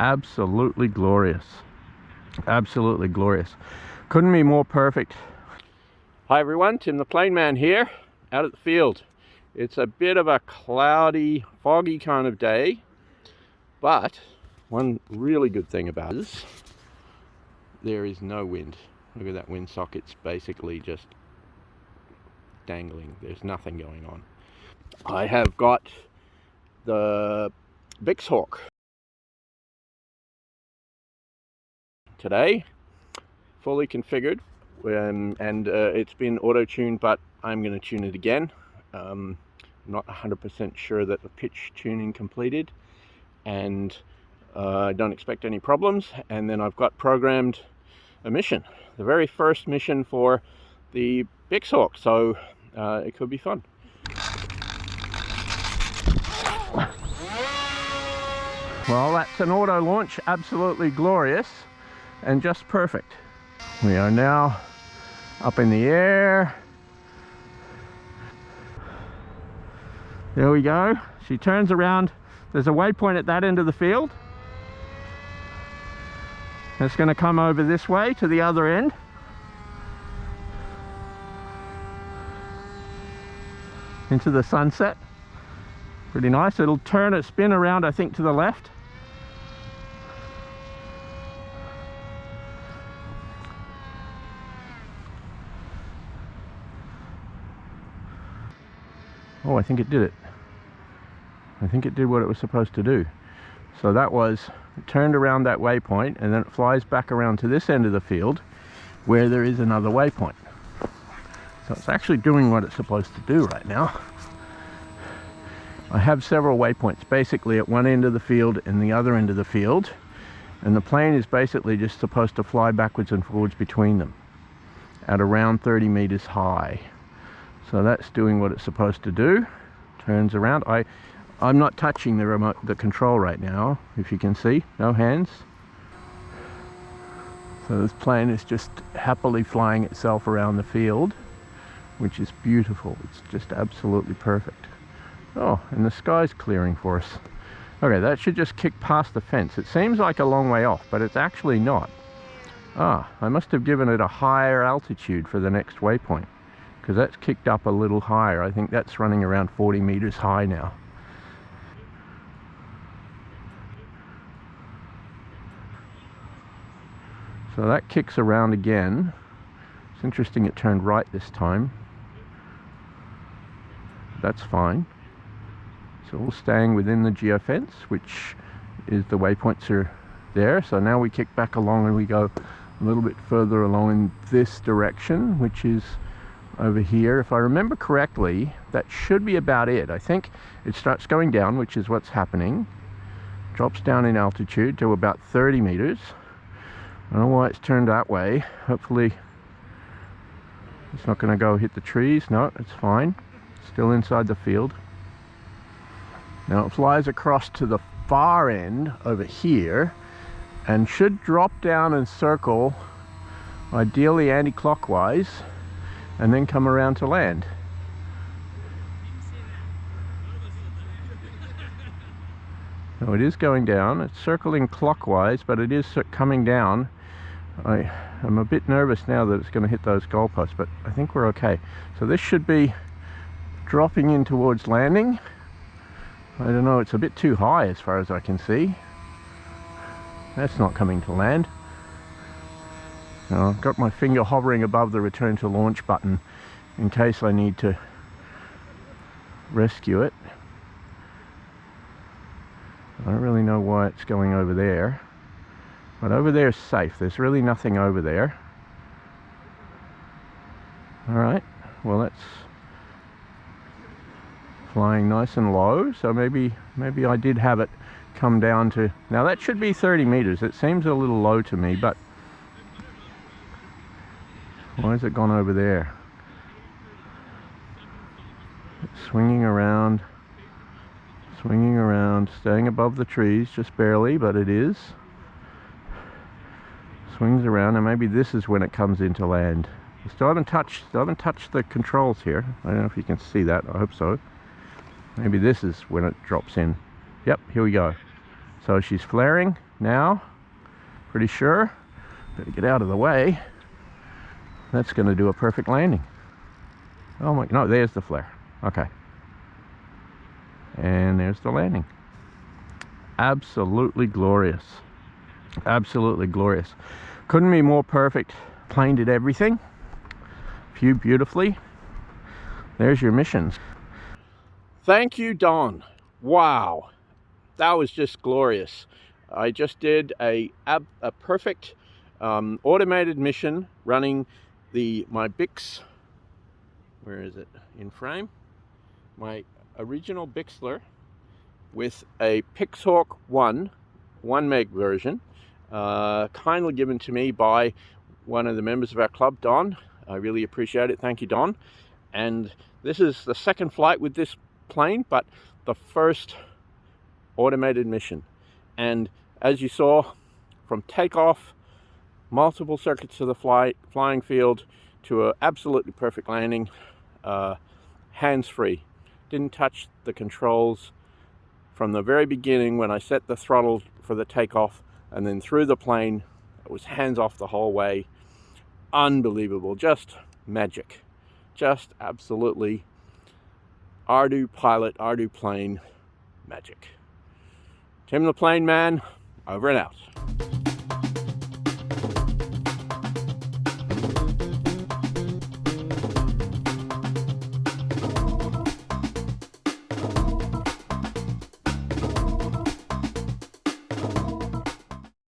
absolutely glorious. Absolutely glorious. Couldn't be more perfect. Hi everyone, Tim the Plane Man here, out at the field. It's a bit of a cloudy, foggy kind of day, but one really good thing about this, there is no wind. Look at that windsock, it's basically just dangling. There's nothing going on. I have got the BixHawk today, fully configured, and it's been auto-tuned, but I'm going to tune it again. I'm not 100% sure that the pitch tuning completed, and I don't expect any problems. And then I've got programmed a mission, the very first mission for the BixHawk, so it could be fun. Well, that's an auto launch, absolutely glorious and just perfect. We are now up in the air. There we go. She turns around. There's a waypoint at that end of the field. It's going to come over this way to the other end. Into the sunset. Pretty nice. It'll turn it, spin around, I think, to the left. Oh, I think it did it. I think it did what it was supposed to do. So that was, it turned around that waypoint, and then it flies back around to this end of the field where there is another waypoint. So it's actually doing what it's supposed to do right now. I have several waypoints basically at one end of the field and the other end of the field, and the plane is basically just supposed to fly backwards and forwards between them at around 30 meters high. So that's doing what it's supposed to do. Turns around. I'm not touching the remote, the control right now, if you can see. No hands. So this plane is just happily flying itself around the field, which is beautiful. It's just absolutely perfect. Oh, and the sky's clearing for us. Okay, that should just kick past the fence. It seems like a long way off, but it's actually not. Ah, I must have given it a higher altitude for the next waypoint, because that's kicked up a little higher. I think that's running around 40 meters high now. So that kicks around again. It's interesting it turned right this time. That's fine. So we're staying within the geofence, which is the waypoints are there. So now we kick back along and we go a little bit further along in this direction, which is over here. If I remember correctly, that should be about it. I think it starts going down, which is what's happening. Drops down in altitude to about 30 meters. I don't know why it's turned that way. Hopefully it's not going to go hit the trees. No, it's fine. Still inside the field. Now it flies across to the far end over here and should drop down and circle, ideally anti-clockwise, and then come around to land. So it is going down. It's circling clockwise, but it is coming down. I'm a bit nervous now that it's going to hit those goalposts, but I think we're okay. So this should be dropping in towards landing. I don't know, it's a bit too high as far as I can see. That's not coming to land. Now, I've got my finger hovering above the return to launch button in case I need to rescue it. I don't really know why it's going over there, but over there is safe. There's really nothing over there. Alright, well that's flying nice and low, so maybe I did have it come down to, now that should be 30 meters. It seems a little low to me, but why has it gone over there? It's swinging around, staying above the trees just barely, but it is. Swings around, and maybe this is when it comes into land. Still haven't touched the controls here. I don't know if you can see that. I hope so. Maybe this is when it drops in. Yep, here we go. So she's flaring now, pretty sure. Better get out of the way. That's going to do a perfect landing. Oh my, no, there's the flare. Okay. And there's the landing. Absolutely glorious. Absolutely glorious. Couldn't be more perfect. Plane did everything. Flew beautifully. There's your missions. Thank you, Don. Wow. That was just glorious. I just did a perfect automated mission running my Bix, where is it, in frame? My original Bixler with a PixHawk 1 meg version, kindly given to me by one of the members of our club, Don. I really appreciate it. Thank you, Don. And this is the second flight with this plane, but the first automated mission. And as you saw, from takeoff, multiple circuits to the flying field, to an absolutely perfect landing, hands-free. Didn't touch the controls from the very beginning when I set the throttle for the takeoff, and then through the plane. It was hands off the whole way. Unbelievable, just magic. Just absolutely ArduPilot, Arduplane magic. Tim the Plane Man, over and out.